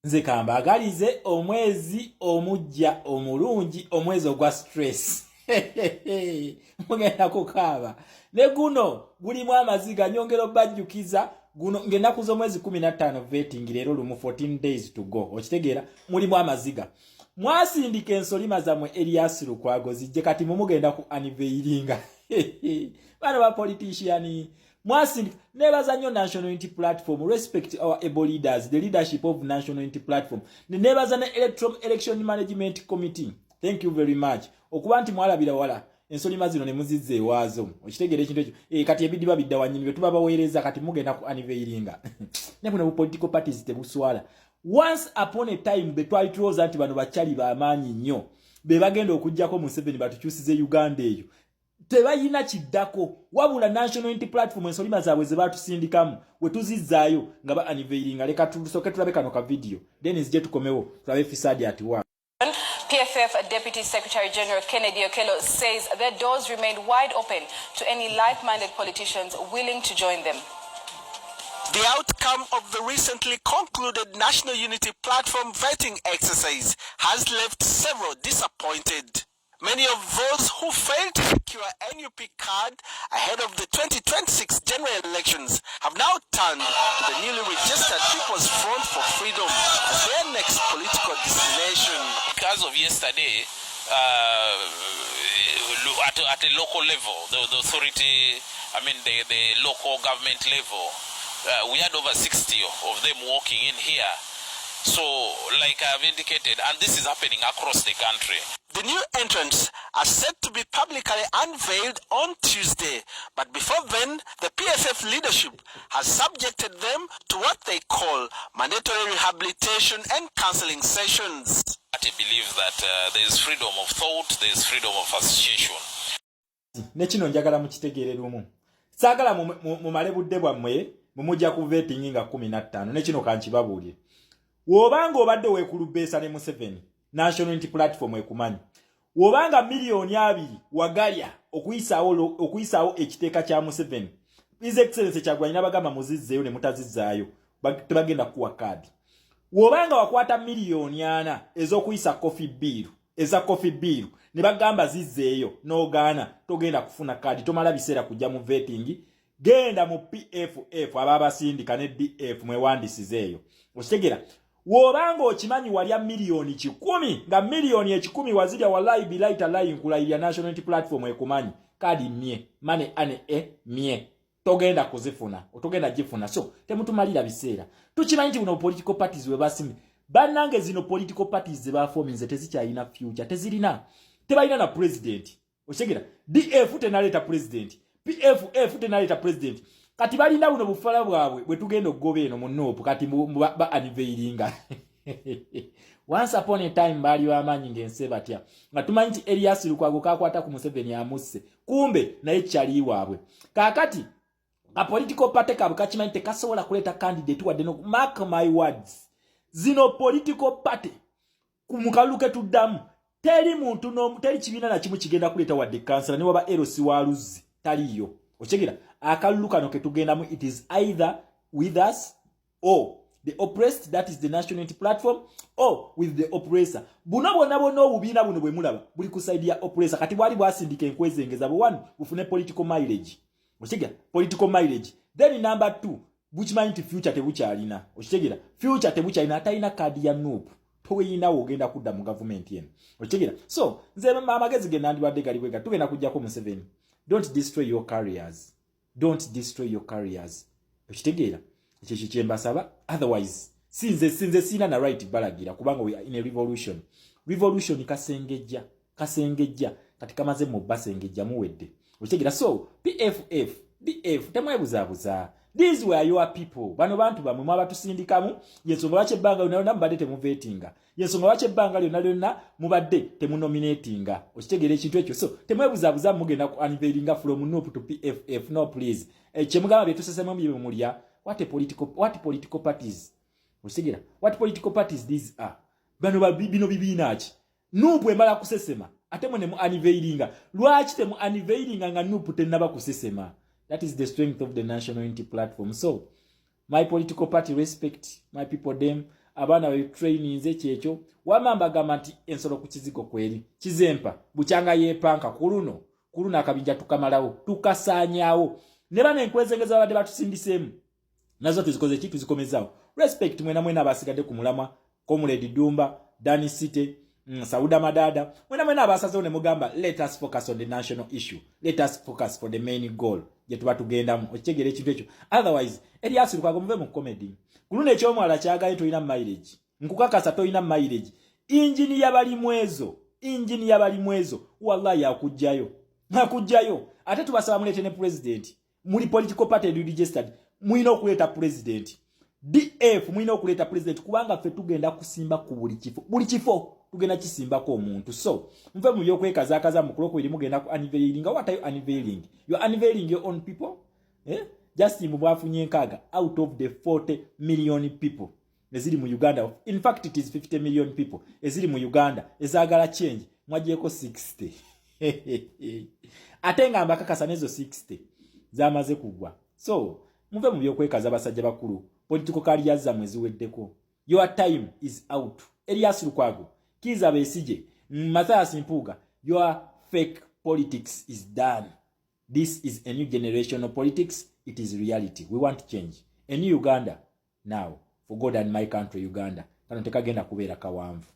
nze kambagalize omwezi omujja omulungi omwezi ogwa stress mugenda kukaaba ne guno gulimu amaziga nyongero bajjukiza guno ngenaku z'omwezi 15 vetting leero lumu 14 days to go okitegeera mulimu amaziga mwasindika ensolima zammwe Elias Lukwago zijje kati mumugenda ku aniveiringa bano ba politician mwasindika nebaza nnyo National Unity Platform respect our able leaders the leadership of National Unity Platform nebaza ne Election Management Committee thank you very much okuba nti mwalabira wala ensolima zino ne muzizze waazo okitegeera ekintu ekyo kati ebidiba bidda wanyini bye tuba baweereza kati mugenda ku aniveiringa ne buno political parties tebuswala once upon a time the twali tuloza nti bano bachali bamaanyi nnyo be bagenda okujjako mu 7 batukyusize Uganda eyo tebayina kiddako wabula National Unity Platform ensolima zaabwe ze batusindikamu we tuzizzaayo nga ba aniveiringa leka tusoke tulabe kano ka video then nzije tukomewo tulabe fisadi ati wa PFF Deputy Secretary General Kennedy Okello says their doors remain wide open to any like-minded politicians willing to join them. The outcome of the recently concluded National Unity Platform vetting exercise has left several disappointed. Many of those who failed to secure a NUP card ahead of the 2026 general elections have now turned to the newly registered People's Front for Freedom as their next political destination. Because of yesterday, at a local level, the authority, the local government level, we had over 60 of them walking in here. So, like I've indicated, and this is happening across the country. The new entrants are set to be publicly unveiled on Tuesday, but before then, the PFF leadership has subjected them to what they call mandatory rehabilitation and counseling sessions. I believe that there is freedom of thought, there is freedom of association. Nekino njagala mukitegeere lumu. Saagala mumale budde bwammwe mumujja ku vetting nga 15 nekino kankibabuulire. Wobanga obadde weekulubeesa ne Museveni National Unity Platform ekumanyi wobanga milioni 2 wagalya okuyisaawo ekiteeka kya Museveni His Excellency Kyagulanyi n'abagamba muzizzeeyo ne mutazizzaayo tebagenda kuwa kaadi wobanga wakwata milioni 4 ez'okuyisa coffee bill ne bagamba zizzeeyo n'ogaana togenda kufuna kaadi tomala biseera kujja mu vetting genda mu PFF ababasindika ne DF mwewandisizeeyo okitegera wobanga okimanyi walya milioni 10 nga milioni 10 wazirya wallahi bilahi talahi nkulayirya National Unity Platform ekumanyi kadi mye mane ane mye togenda kuzifuna otogenda gifuna so temutumalira biseera tukimanyi nti buno political parties we basimi bannange zino political parties ze bafominze tezikyalina future tezirina tebalina na president okitegera DF tenaleta president PFF tenaleta president kati balina buno bufala bwabwe bwe tugenda okugoba eno mu NUP kati ba aniveiringa once upon a time bali wamanyi ngense batya nga tumanyi nti Elias Lukwago kakwata ku Museveni amusse kumbe naye kyali waabwe kakati a political party kabukachimanyi tekasobola kuleta candidate wadde no mark my words zino political party kumukaluke tuddamu teri muntu no teri kibiina na kimu kigenda kuleta wadde kansala ne waba LC waluzi taliyo okitegera akaluluka no ketugendamu it is either with us or the oppressed, that is the National Unity Platform, or with the oppressor. Buno bonna obubiina buno bwe mulaba buli kusaidia oppressor kati bwali bwasindika enkwezengeza bo one bufune political mileage okitegera political mileage then number 2 bukimanyi nti future tebukyalina okitegera future tebukyalina atalina kadi ya NUP toyina ogenda kudda mu government yenu okitegera so nze amagezi ge nandibadde gali bwega tugenda kujjako mu 7 don't destroy your careers. Don't destroy your careers. Okitegeera ekyo kyembasaba otherwise sinze sina na right balagira kubanga we are in a revolution kasengejja kati kamaze mu basengejja muwedde okitegeera so PFF DF temwebuzabuza these were your people bano bantu bamwe mwabatusindikamu yensonga lwaki ebbanga lyonna mubadde temuvetinga yensonga lwaki ebbanga lyonna mubadde temunominatinga okitegeera ekintu ekyo so temwebuzabuza mugenda ku unveilinga from NUP to PFF no please kyemugamba byetusesemu bye mulya what political parties okitegeera what political parties these are bano bino bibiina ki NUP embala kusesema ate mwe ne mu unveilinga lwaki temu unveilinga nga NUP tenaba kusesema. That is the strength of the National Unity Platform. So, my political party respect my people them. abaana be trainings kyekyo wamamba gamba nti ensolo ku kizigo kweri kizempa bukyanga yepanka kuluno akabinja tukamalawo tukasaanyaawo ne bana enkwezengeza babadde batusindisemu nazo tuzikoze ki tuzikomezaawo respect mwena abasigadde ku mulamwa Comrade Dumba Dani City Sauda Madada mwena abasazeewo ne mugamba let us focus on the national issue, let us focus for the main goal gye tuba tugendamu okitegeera ekintu ekyo otherwise Erias Lukwago muve mu comedy kuluno ekyomwala kyagaye toyina mileage nkukakasa toyina mileage injini yabali mwezo wallahi akujjayo ate tubasaba mulete ne president muli political party registered mwina okuleta president DF mwina okuleta president kubanga ffe tugenda kusimba ku buli kifo tugenda kisimbako omuntu so mve mu byokwekazaakaza mu kuloko eri mugenda ku unveiling. What are you unveiling? You are unveiling your own people. Just mu bwafunye nkaaga out of the 40 million people eziri mu Uganda. In fact it is 50 million people eziri mu Uganda ezaagala change mwajeko 60 ate nga mbakakasa nezo 60 zamaze kugwa. So muve mu byokwekaza basajja bakulu political careers zamwe ziweddeko. Your time is out. Erias Lukwago Kiza Besigye Mathias Mpuga, your fake politics is done. This is a new generation of politics. It is reality. We want change. A new Uganda now for God and my country Uganda. Kano tekagenda kubeera kawanvu.